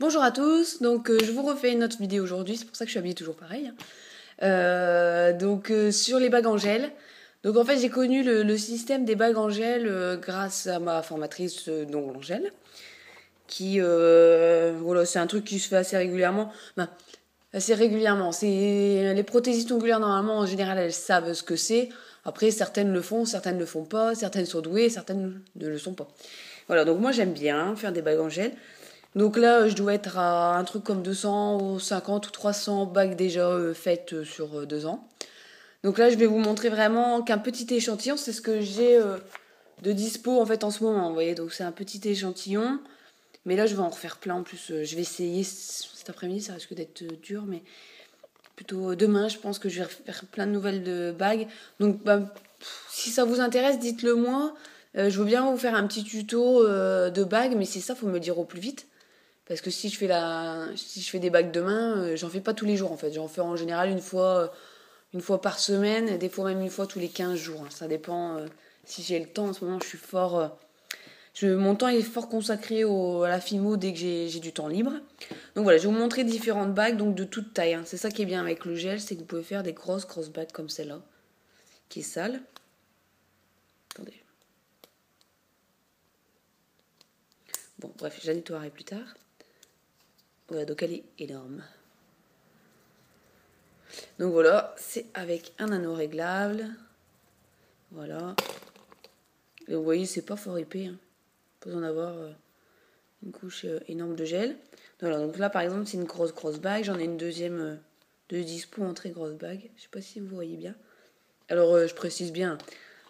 Bonjour à tous, donc je vous refais une autre vidéo aujourd'hui, c'est pour ça que je suis habillée toujours pareil. Sur les bagues en gel. Donc en fait j'ai connu le système des bagues en gel grâce à ma formatrice d'ongles en gel. Voilà, c'est un truc qui se fait assez régulièrement. Ben, assez régulièrement. C'est les prothésistes ongulaires normalement en général elles savent ce que c'est. Après certaines le font, certaines ne le font pas, certaines sont douées, certaines ne le sont pas. Voilà, donc moi j'aime bien faire des bagues en gel. Donc là, je dois être à un truc comme 200 ou 50 ou 300 bagues déjà faites sur 2 ans. Donc là, je vais vous montrer vraiment qu'un petit échantillon, c'est ce que j'ai de dispo en fait en ce moment. Vous voyez, donc c'est un petit échantillon. Mais là, je vais en refaire plein en plus. Je vais essayer cet après-midi, ça risque d'être dur, mais plutôt demain, je pense que je vais faire plein de nouvelles de bagues. Donc si ça vous intéresse, dites-le moi. Je veux bien vous faire un petit tuto de bagues, mais c'est ça, faut me le dire au plus vite. Parce que si je fais des bagues demain, j'en fais pas tous les jours en fait. J'en fais en général une fois par semaine, et des fois même une fois tous les 15 jours. Hein. Ça dépend si j'ai le temps. En ce moment, je suis fort. Mon temps est fort consacré à la FIMO dès que j'ai du temps libre. Donc voilà, je vais vous montrer différentes bagues donc de toute taille. Hein. C'est ça qui est bien avec le gel, c'est que vous pouvez faire des grosses bagues comme celle-là, qui est sale. Attendez. Bon, bref, je la nettoierai plus tard. Voilà, donc elle est énorme. Donc voilà, c'est avec un anneau réglable. Voilà. Et vous voyez, c'est pas fort épais. Hein. Pas besoin d'avoir une couche énorme de gel. Voilà, donc là par exemple, c'est une grosse bague. J'en ai une deuxième de dispo en très grosse bague. Je sais pas si vous voyez bien. Alors, je précise bien.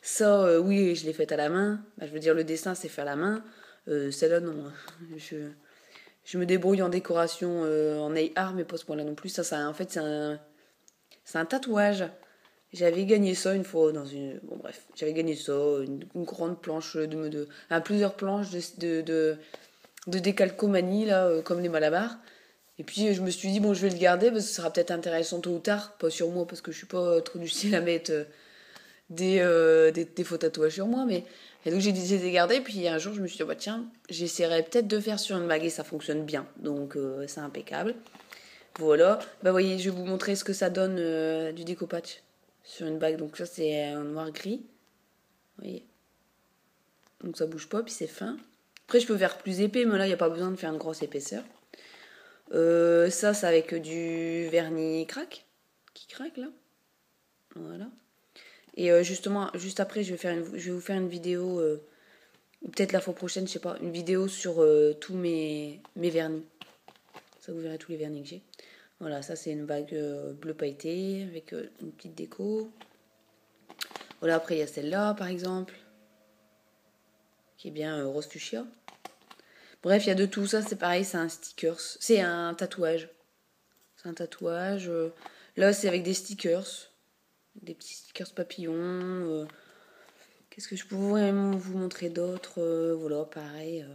Ça, oui, je l'ai faite à la main. Bah, je veux dire, le dessin, c'est fait à la main. Celle-là, non. Je me débrouille en décoration, en nail art, mais pas ce point-là non plus. En fait, c'est un tatouage. J'avais gagné ça une fois dans une. Bon, bref, j'avais gagné ça, une grande planche plusieurs planches de décalcomanie, là, comme les malabars. Et puis, je me suis dit, bon, je vais le garder parce que ce sera peut-être intéressant tôt ou tard. Pas sur moi, parce que je suis pas trop du style à mettre des faux tatouages sur moi. Mais. Et donc, j'ai décidé de les garder. Puis, un jour, je me suis dit, bah, tiens, j'essaierai peut-être de faire sur une bague et ça fonctionne bien. Donc, c'est impeccable. Voilà. Bah, voyez, je vais vous montrer ce que ça donne du découpage sur une bague. Donc ça, c'est un noir-gris. Vous voyez. Donc ça bouge pas, puis c'est fin. Après, je peux faire plus épais, mais là, il n'y a pas besoin de faire une grosse épaisseur. Ça, c'est avec du vernis crack, qui craque là. Voilà. Et justement, juste après, je vais vous faire une vidéo, ou peut-être la fois prochaine, je sais pas, une vidéo sur tous mes vernis. Ça, vous verrez tous les vernis que j'ai. Voilà, ça c'est une bague bleu pailleté avec une petite déco. Voilà, après il y a celle-là par exemple, qui est bien rose fuchsia. Bref, il y a de tout ça, c'est pareil, c'est un stickers, c'est un tatouage. C'est un tatouage. Là, c'est avec des stickers, des petits stickers papillons. Qu'est-ce que je pourrais vous montrer d'autre voilà, pareil,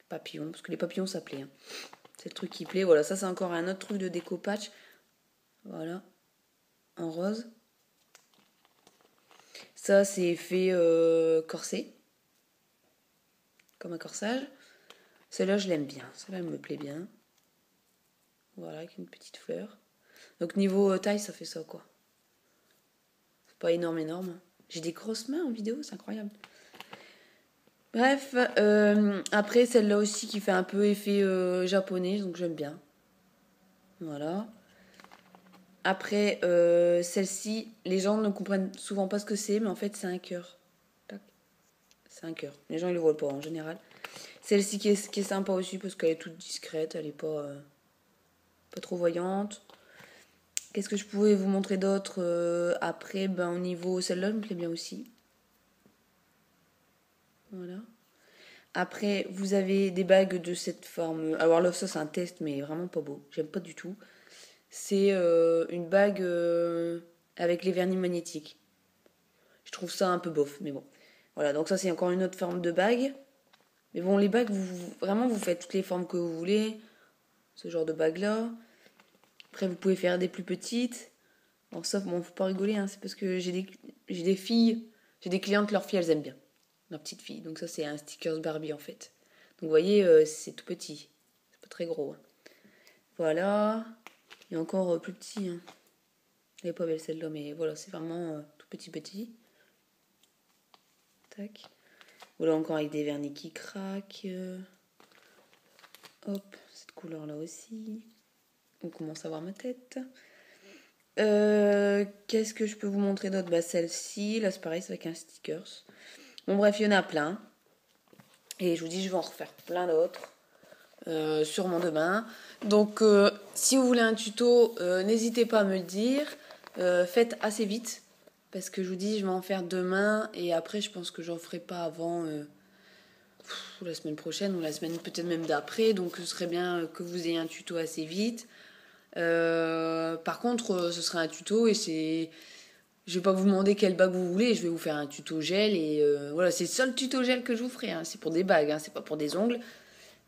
papillons, parce que les papillons ça plaît. Hein. C'est le truc qui plaît. Voilà, ça c'est encore un autre truc de déco patch. Voilà, en rose. Ça, c'est fait corset, comme un corsage. Celle-là, je l'aime bien. Celle-là, elle me plaît bien. Voilà, avec une petite fleur. Donc, niveau taille, ça fait ça, quoi. C'est pas énorme. J'ai des grosses mains en vidéo, c'est incroyable. Bref, après, celle-là aussi qui fait un peu effet japonais, donc j'aime bien. Voilà. Après, celle-ci, les gens ne comprennent souvent pas ce que c'est, mais en fait, c'est un cœur. C'est un cœur. Les gens, ils le voient pas en général. Celle-ci qui est sympa aussi parce qu'elle est toute discrète, elle est pas trop voyante. Qu'est-ce que je pouvais vous montrer d'autre après au niveau celle-là, elle me plaît bien aussi. Voilà. Après, vous avez des bagues de cette forme. Alors là, ça c'est un test, mais vraiment pas beau. J'aime pas du tout. C'est une bague avec les vernis magnétiques. Je trouve ça un peu bof, mais bon. Voilà, donc ça c'est encore une autre forme de bague. Mais bon, les bagues, vraiment, vous faites toutes les formes que vous voulez. Ce genre de bague-là. Après, vous pouvez faire des plus petites. Bon, ça, bon, faut pas rigoler, hein, c'est parce que j'ai des filles, j'ai des clientes, leurs filles, elles aiment bien. Leurs petites filles. Donc ça, c'est un stickers Barbie, en fait. Donc, vous voyez, c'est tout petit. C'est pas très gros. Hein. Voilà. Il est encore plus petit. Hein. Elle est pas belle celle-là, mais voilà, c'est vraiment tout petit. Tac. Voilà, encore avec des vernis qui craquent. Hop, cette couleur-là aussi. On commence à voir ma tête. Qu'est-ce que je peux vous montrer d'autre? Bah, celle-ci, là c'est pareil, c'est avec un stickers. Bon, bref, il y en a plein. Et je vous dis, je vais en refaire plein d'autres. Sûrement demain. Donc, si vous voulez un tuto, n'hésitez pas à me le dire. Faites assez vite. Parce que je vous dis, je vais en faire demain. Et après, je pense que j'en ferai pas avant la semaine prochaine ou la semaine peut-être même d'après. Donc, ce serait bien que vous ayez un tuto assez vite. Par contre, ce sera un tuto et c'est... Je vais pas vous demander quelle bague vous voulez, je vais vous faire un tuto gel et voilà, c'est le seul tuto gel que je vous ferai, hein. C'est pour des bagues, hein, c'est pas pour des ongles.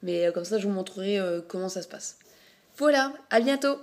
Mais comme ça, je vous montrerai comment ça se passe. Voilà, à bientôt!